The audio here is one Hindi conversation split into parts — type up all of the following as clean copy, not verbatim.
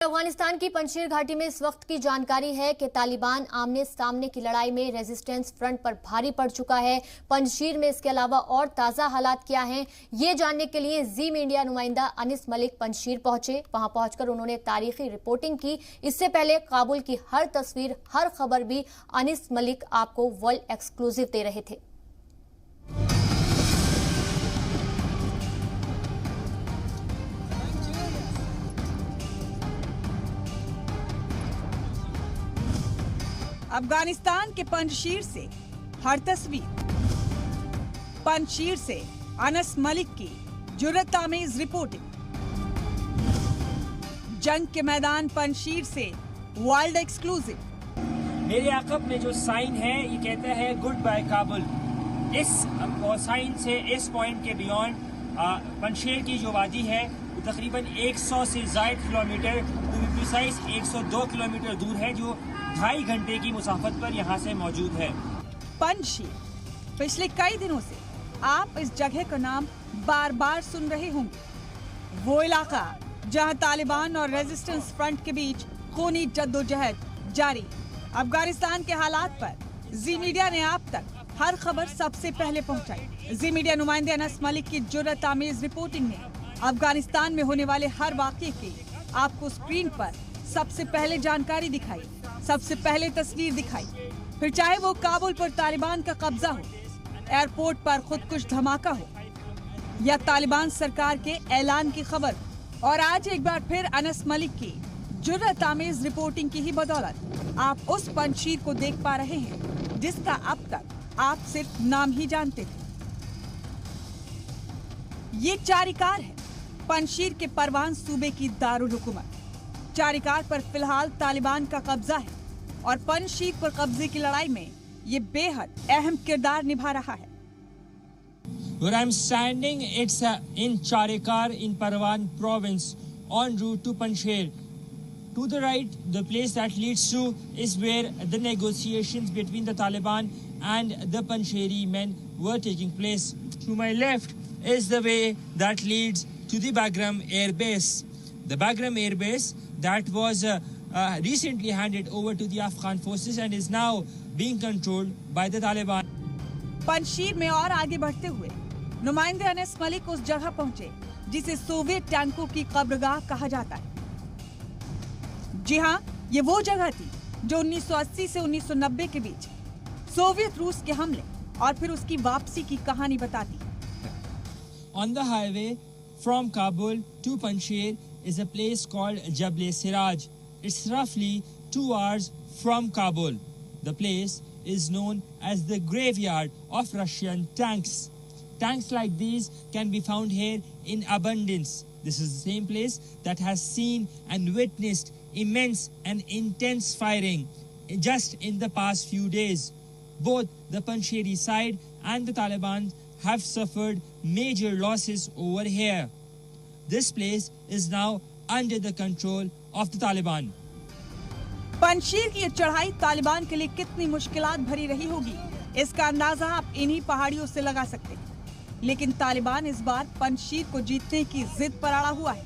अफगानिस्तान की पंजशीर घाटी में इस वक्त की जानकारी है कि तालिबान आमने सामने की लड़ाई में रेजिस्टेंस फ्रंट पर भारी पड़ चुका है। पंजशीर में इसके अलावा और ताजा हालात क्या हैं, ये जानने के लिए जी मीडिया नुमाइंदा अनिस मलिक पंजशीर पहुंचे। वहां पहुंचकर उन्होंने तारीखी रिपोर्टिंग की। इससे पहले काबुल की हर तस्वीर, हर खबर भी अनिस मलिक आपको वर्ल्ड एक्सक्लूसिव दे रहे थे। अफगानिस्तान के पंजशीर से हर तस्वीर, पंजशीर से अनस मलिक की जुर्रत-आमेज रिपोर्टिंग, जंग के मैदान पंजशीर से वर्ल्ड एक्सक्लूसिव। मेरे आकब में जो साइन है ये कहता है गुड बाय काबुल। इस साइन से इस पॉइंट के बियॉन्ड पंजशीर की जो वादी है वो तकरीबन 100 से ज़ायद kilometre, to be precise 102 kilometre दूर है, जो 2.5 घंटे की मुसाफत पर यहाँ से मौजूद है। पंजशीर, पिछले कई दिनों से आप इस जगह का नाम बार बार सुन रहे होंगे। वो इलाका जहाँ तालिबान और रेजिस्टेंस फ्रंट के बीच खूनी जद्दोजहद जारी। अफगानिस्तान के हालात पर जी मीडिया ने आप तक हर खबर सबसे पहले पहुंचाई। जी मीडिया नुमाइंदे अनस मलिक की जुर्रत-आमेज रिपोर्टिंग ने अफगानिस्तान में होने वाले हर वाक़ये की आपको स्क्रीन पर सबसे पहले जानकारी दिखाई, सबसे पहले तस्वीर दिखाई। फिर चाहे वो काबुल पर तालिबान का कब्जा हो, एयरपोर्ट पर खुदकुश धमाका हो, या तालिबान सरकार के ऐलान की खबर। और आज एक बार फिर अनस मलिक की जुर्रत-आमेज रिपोर्टिंग की ही बदौलत आप उस पंजशीर को देख पा रहे हैं जिसका अब तक आप सिर्फ नाम ही जानते थे। ये चारिकार है पंजशीर के परवान सूबे की दारुल हुकूमत। चारिकार पर फिलहाल तालिबान का कब्जा है और पंजशीर पर कब्जे की लड़ाई में ये बेहद अहम किरदार निभा रहा है। Where I'm standing, it's in Charikar in Parwan province en route to Panjshir. To the right, the place that leads to is where the negotiations between the Taliban and the Panjshiri men were taking place. To my left is the way that leads to the Bagram Air Base. The Bagram Air Base that was recently handed over to the Afghan forces and is now being controlled by the Taliban. Panjshir में और आगे बढ़ते हुए नुमाइंदे अनस मलिक उस जगह पहुंचे जिसे सोवियत टैंकों की कब्रगाह कहा जाता है। जी हाँ, ये वो जगह थी जो 1980 से 1990 के बीच सोवियत रूस के हमले और फिर उसकी वापसी की कहानी बताती। On the highway from Kabul to Panjshir is a place called Jabal Siraj. It's roughly 2 hours from Kabul. The place is known as the graveyard of Russian tanks. Tanks like these can be found here in abundance. This is the same place that has seen and witnessed immense and intense firing just in the past few days. Both the Panjshiri side and the Taliban have suffered major losses over here. This place is now under the control of the Taliban. Panjshir की ये चढ़ाई तालिबान के लिए कितनी मुश्किलात भरी रही होगी, इसका अंदाजा आप इन्हीं पहाड़ियों से लगा सकते हैं। लेकिन तालिबान इस बार पंजशीर को जीतने की जिद पर अड़ा हुआ है।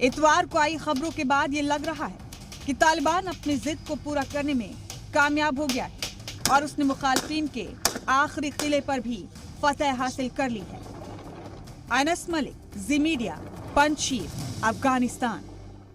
इतवार को आई खबरों के बाद ये लग रहा है कि तालिबान अपनी जिद को पूरा करने में कामयाब हो गया है और उसने मुखालिफिन के आखिरी किले पर भी फतह हासिल कर ली है। अनस मलिक, जी मीडिया, पंजशीर, अफगानिस्तान।